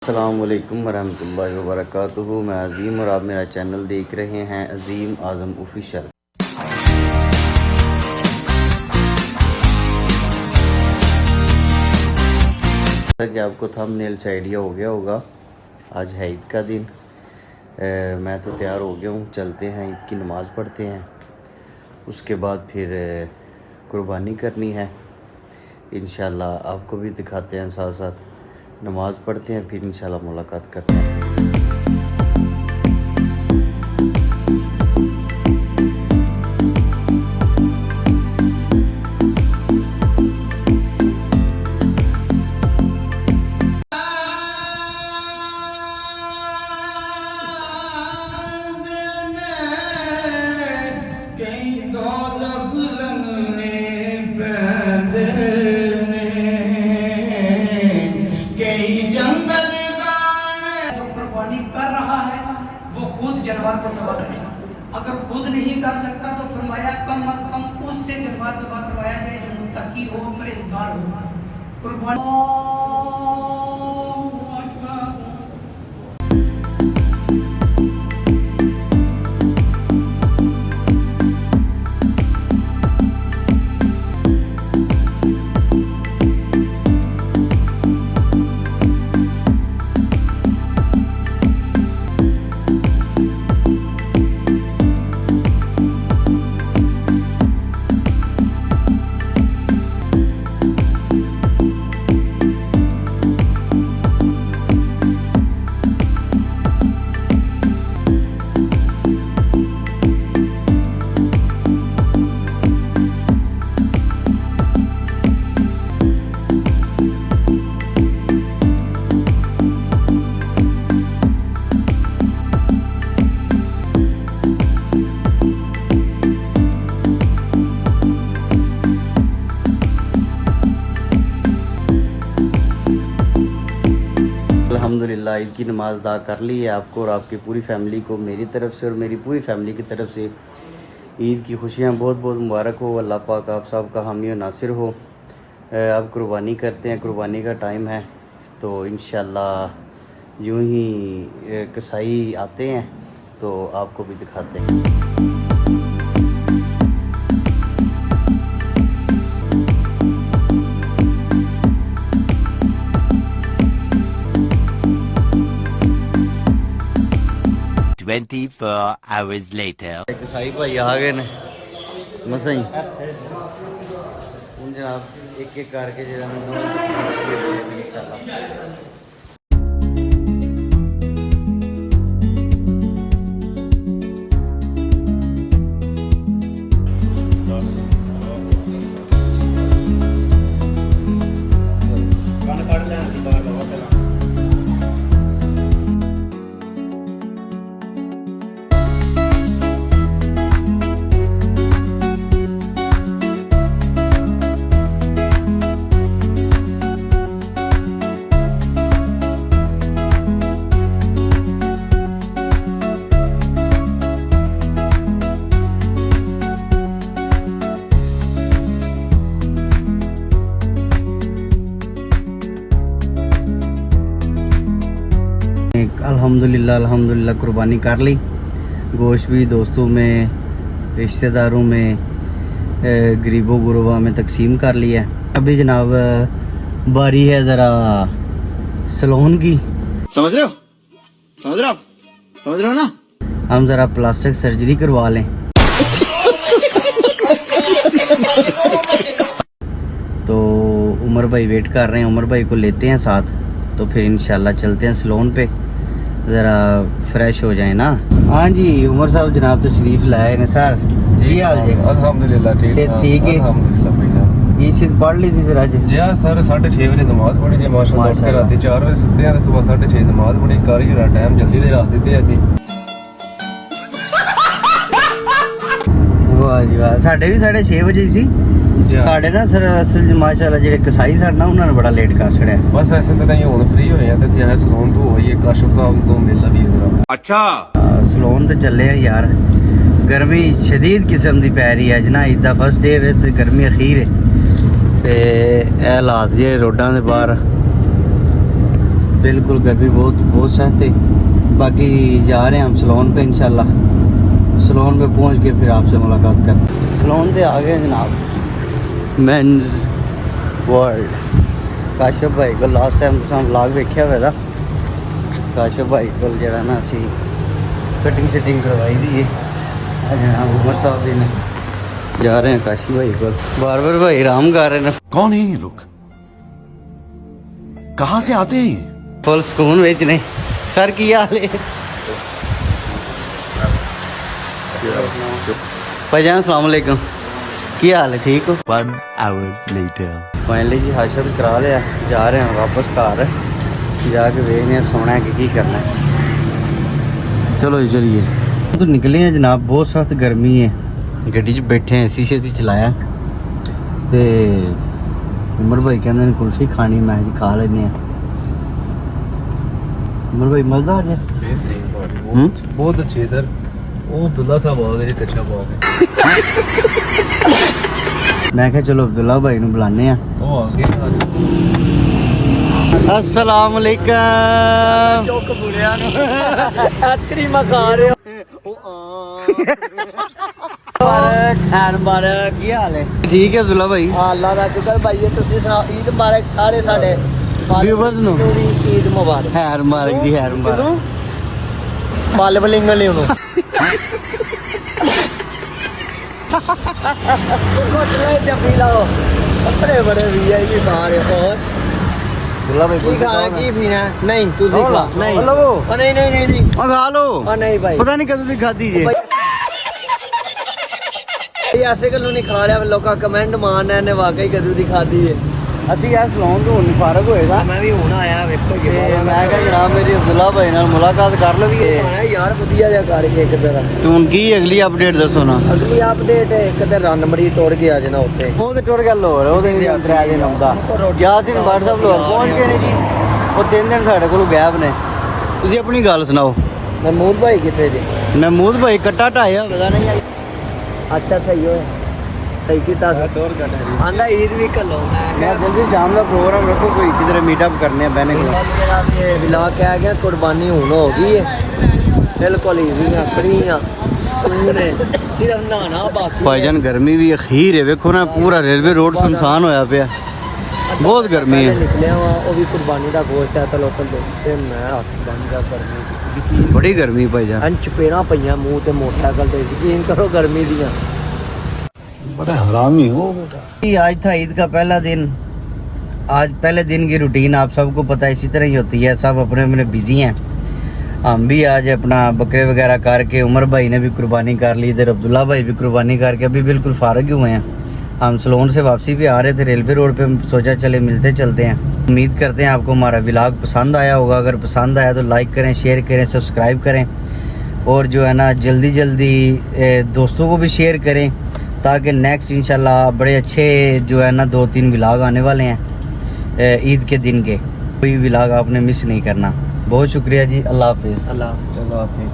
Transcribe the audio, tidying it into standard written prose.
अस्सलाम वालेकुम वरहमतुल्लाहि वबरकातुहू। मैं अज़ीम और आप मेरा चैनल देख रहे हैं अज़ीम आज़म ऑफिशियल। जैसा कि आपको थंबनेल से आइडिया हो गया होगा, आज है ईद का दिन। मैं तो तैयार हो गया हूँ, चलते हैं ईद की नमाज़ पढ़ते हैं, उसके बाद फिर कुर्बानी करनी है इंशाल्लाह। आपको भी दिखाते हैं, साथ साथ नमाज़ पढ़ते हैं, फिर इंशाल्लाह मुलाकात करते हैं। कर रहा है वो खुद जानवर को ज़बह करेगा। अगर खुद नहीं कर सकता तो फरमाया कम अज कम उससे जानवर ज़बह करवाया जाए जो मुत्तकी हो, परहेज़गार हो। कुर्बानी अल्हम्दुलिल्लाह ईद की नमाज़ अदा कर ली है। आपको और आपकी पूरी फैमिली को मेरी तरफ से और मेरी पूरी फैमिली की तरफ से ईद की खुशियाँ बहुत बहुत मुबारक हो। अल्लाह पाक आप सब का हामी और नासिर हो। अब कुर्बानी करते हैं, कुर्बानी का टाइम है, तो इंशाल्लाह यूं ही कसाई आते हैं तो आपको भी दिखाते हैं। hours later. कसाई भाई आ गए ने मसा ही जनाब, एक एक करके इंशाल्लाह। अल्हम्दुलिल्लाह कुर्बानी कर ली। गोश्त भी दोस्तों में, रिश्तेदारों में, गरीबों गुरबा में तकसीम कर लिया है। अभी जनाब बारी है ज़रा सलोन की। समझ रहे हो? समझ रहे हो ना? हम ज़रा प्लास्टिक सर्जरी करवा लें। तो उमर भाई वेट कर रहे हैं, उमर भाई को लेते हैं साथ, तो फिर इंशाल्लाह चलते हैं सलोन पे, ज़रा फ्रेश हो जाए ना। हाँ जी उमर साहब जनाब तशरीफ लाए ने सर जी। हाल जी? अल्हम्दुलिल्लाह ठीक है। ठीक है अल्हम्दुलिल्लाह। ये चीज़ पढ़ ली थी फिर आज? जी हाँ सर, 6:30 बजे नमाज पढ़ी जी माशाअल्लाह। उठ के रात 4 बजे सुते हैं, सुबह 6:30 नमाज पढ़ी। कारी जरा टाइम जल्दी दे रात दिते ਅਸੀਂ। वाह जी वाह, साढ़े भी 6:30 बजे सी साढ़े ना सर। असल माशाअल्लाह ਜਿਹੜੇ ਕਸਾਈ ਸਾਡੇ ਨਾਲ ਉਹਨਾਂ ਨੇ ਬੜਾ ਲੇਟ ਕਰ ਛੜਿਆ। ਬਸ ਐਸੇ ਤਾਂ ਨਹੀਂ, ਹੁਣ ਫ੍ਰੀ ਹੋਏ ਆ ਤੇ ਅਸੀਂ ਆਏ ਸਲੂਨ ਤੋਂ ਹੋਈਏ, ਕਾਸ਼ਫ ਸਾਹਿਬ ਤੋਂ ਮਿਲ ਲਵੀ ਜਰਾ। ਅੱਛਾ ਸਲੂਨ ਤੇ ਚੱਲੇ ਆ ਯਾਰ, गर्मी शदीद किस्म की पै रही है अज ना। ईद का फर्स्ट डे वे तो गर्मी अखीर है। तो हालात जे रोडा के बाहर बिल्कुल गर्मी बहुत सख्त है। बाकी जा रहे हैं हम सलोन पे इंशाल्लाह। सलोन पे पहुंच के फिर आपसे मुलाकात करते हैं। सलोन पे आ गए जनाब। मेंस वर्ल्ड काशिफ भाई को लास्ट टाइम तुम व्लॉग वेख्या हुआ था। काशिफ भाई को जरा ना असी कटिंग शटिंग करवाई दी है। जनाब उमर साहब जी ने जा रहे हैं काशिफ भाई को। बार भाई आराम कर रहे हैं। कौन है ये लोग, कहाँ से आते हैं ये? फुल सुकून विच ने। सर की हाल है? भाईजान अस्सलाम वालेकुम, की हाल है? ठीक हो? 1 hour later. फाइनली जी हाशर करा लिया, जा रहे हैं वापस घर। जाके देखने हैं सोना है कि की करना है। चलो जी चलिए। तो निकले हैं जनाब, बहुत सख्त गर्मी है। गड्डी च बैठे हैं, एसी शेसी चलाया ते उमर भाई कहते हैं कुल्फी खानी, मैं जी खा लेने हैं। उमर भाई मज़ेदार है। बहुत अच्छे सर। वो अब्दुल्ला साहब आ गए, कच्चा बाग है। मैं क्या चलो अब्दुल्ला भाई ਨੂੰ ਬੁਲਾਣੇ ਆ। वो आ गए अस्सलाम वालेकुम। चौक बुढ़िया आइसक्रीम खा रहे हो खैर मुबारक, की हाल है? ठीक है अब्दुल्ला भाई। अल्लाह ਦਾ ਸ਼ੁਕਰ ਭਾਈ ਤੁਸੀਂ ਸੁਣਾਓ ਈਦ ਮੁਬਾਰਕ ਸਾਰੇ ਸਾਡੇ व्यूअर्स ਨੂੰ ਈਦ ਮੁਬਾਰਕ खैर मुबारक जी, खैर मुबारक। ਪਲ ਬਲਿੰਗ ਲਈ ਉਹਨੂੰ ਕੋਟਲੇ ਜੱਫੀ ਲਾਓ ਬੜੇ ਬੜੇ ਵੀਆਈਪੀ ਸਾਰੇ ਹੋਰ अब्दुल्ला भाई ਕੀ ਖਾਣਾ ਕੀ ਪੀਣਾ ਨਹੀਂ ਤੁਸੀਂ ਖਾ ਨਹੀਂ ਲਵੋ। ਉਹ ਨਹੀਂ ਨਹੀਂ ਨਹੀਂ ਨਹੀਂ खा लो। ਉਹ ਨਹੀਂ ਭਾਈ पता नहीं कदों दी खाधी जे। ਇਹ ਐਸੇ ਗੱਲੋਂ ਨਹੀਂ ਖਾ ਲਿਆ ਲੋਕਾਂ ਕਮੈਂਟ ਮਾਰਨਾ ਇਹਨੇ ਵਾਕਈ ਕਦੋਂ ਦੀ ਖਾਦੀ ਹੈ ਅਸੀਂ ਯਾਰ ਸਲੋਨ ਤੋਂ ਹੁਣ ਫਾਰਗ ਹੋਏ ਦਾ। ਮੈਂ ਵੀ ਹੁਣ ਆਇਆ ਵੇਖੋ ਤੇ ਮੈਂ ਕਿਹਾ ਜਨਾਬ ਮੇਰੀ ਅਬਦੁੱਲਾ ਭਾਈ ਨਾਲ ਮੁਲਾਕਾਤ ਕਰ ਲਈਏ। ਯਾਰ ਵਧੀਆ ਜਿਹਾ ਕਰਕੇ ਇੱਕ ਤਰ੍ਹਾਂ ਤੇ ਹੁਣ ਕੀ ਅਗਲੀ ਅਪਡੇਟ ਦੱਸੋ ਨਾ। ਅਗਲੀ ਅਪਡੇਟ ਇੱਕ ਤੇ ਰਨਮੜੀ ਟੁੱਟ ਗਿਆ ਜਨਾ ਉੱਥੇ ਉਹ ਤੇ ਟੁੱਟ ਗਿਆ ਲੋਰ, ਉਹਦੇ ਨਹੀਂ ਅੰਦਰ ਆ ਦੇ ਨੰਦਾ ਯਾਸੀਨ WhatsApp ਲੋਰ ਪਹੁੰਚ ਗਏ ਨੇ ਜੀ। ਉਹ 3 ਦਿਨ ਸਾਡੇ ਕੋਲ ਗਾਇਬ ਨੇ। ਤੁਸੀਂ ਆਪਣੀ ਗੱਲ ਸੁਣਾਓ। ਮਹਿਮੂਦ ਭਾਈ ਕਿੱਥੇ ਜੀ ਮਹਿਮੂਦ ਭਾਈ ਕੱਟਾ ਢਾਇਆ ਪਤਾ ਨਹੀਂ। ਅੱਛਾ ਸਹੀ ਹੋਇਆ ਸਹੀ ਕੀਤਾ ਆਂਦਾ ਈਦ ਵੀ ਕੱਲੋ ਮੈਂ ਜਲਦੀ ਸ਼ਾਮ ਦਾ ਪ੍ਰੋਗਰਾਮ ਰੱਖੋ, ਕੋਈ ਕਿਧਰੇ ਮੀਟਅਪ ਕਰਨੇ ਆ ਬਹਿਨੇ ਕੋਲ। ਵਿਲਾ ਕਹਿ ਗਿਆ ਕੁਰਬਾਨੀ ਹੁਣ ਹੋ ਗਈ ਹੈ ਬਿਲਕੁਲ ਈਜ਼ੀਆਂ ਫਰੀਆਂ ਸਕੂਨ ਹੈ ਸਿਰਫ ਨਹਾਣਾ ਬਾਕੀ ਭਾਈਜਾਨ ਗਰਮੀ ਵੀ ਅਖੀਰ ਹੈ, ਵੇਖੋ ਨਾ ਪੂਰਾ ਰੇਲਵੇ ਰੋਡ ਸੁਨਸਾਨ ਹੋਇਆ ਪਿਆ। ਬਹੁਤ ਗਰਮੀ ਹੈ। ਨਿਕਲਿਆ ਵਾ ਉਹ ਵੀ ਕੁਰਬਾਨੀ ਦਾ ਗੋਸ਼ਤ ਹੈ ਤਾਂ ਲੋਕਲ ਦੇ ਤੇ ਮੈਂ ਹੱਥ ਬੰਦ ਕਰ ਗਰਮੀ ਯਕੀਨ ਬੜੀ ਗਰਮੀ ਭਾਈਜਾਨ। ਅੰਚ ਪੇੜਾਂ ਪਈਆਂ ਮੂੰਹ ਤੇ ਮੋਟਰਸਾਈਕਲ ਤੇ ਯਕੀਨ ਕਰੋ ਗਰਮੀ ਦੀਆਂ बड़ा हरामी हो बेटा। आज था ईद का पहला दिन। आज पहले दिन की रूटीन आप सबको पता है इसी तरह ही होती है, सब अपने अपने बिजी हैं। हम भी आज अपना बकरे वगैरह करके, उमर भाई ने भी कुर्बानी कर ली, इधर अब्दुल्ला भाई भी कुर्बानी करके अभी बिल्कुल फारग ही हुए हैं। हम सलोन से वापसी भी आ रहे थे रेलवे रोड पे, सोचा चले मिलते चलते हैं। उम्मीद करते हैं आपको हमारा व्लॉग पसंद आया होगा। अगर पसंद आया तो लाइक करें, शेयर करें, सब्सक्राइब करें और जो है ना जल्दी जल्दी दोस्तों को भी शेयर करें ताकि नेक्स्ट इंशाल्लाह बड़े अच्छे जो है ना 2-3 व्लॉग आने वाले हैं ईद के दिन के। कोई व्लॉग आपने मिस नहीं करना। बहुत शुक्रिया जी। अल्लाह हाफिज़। अल्लाह अल्लाह हाफिज़।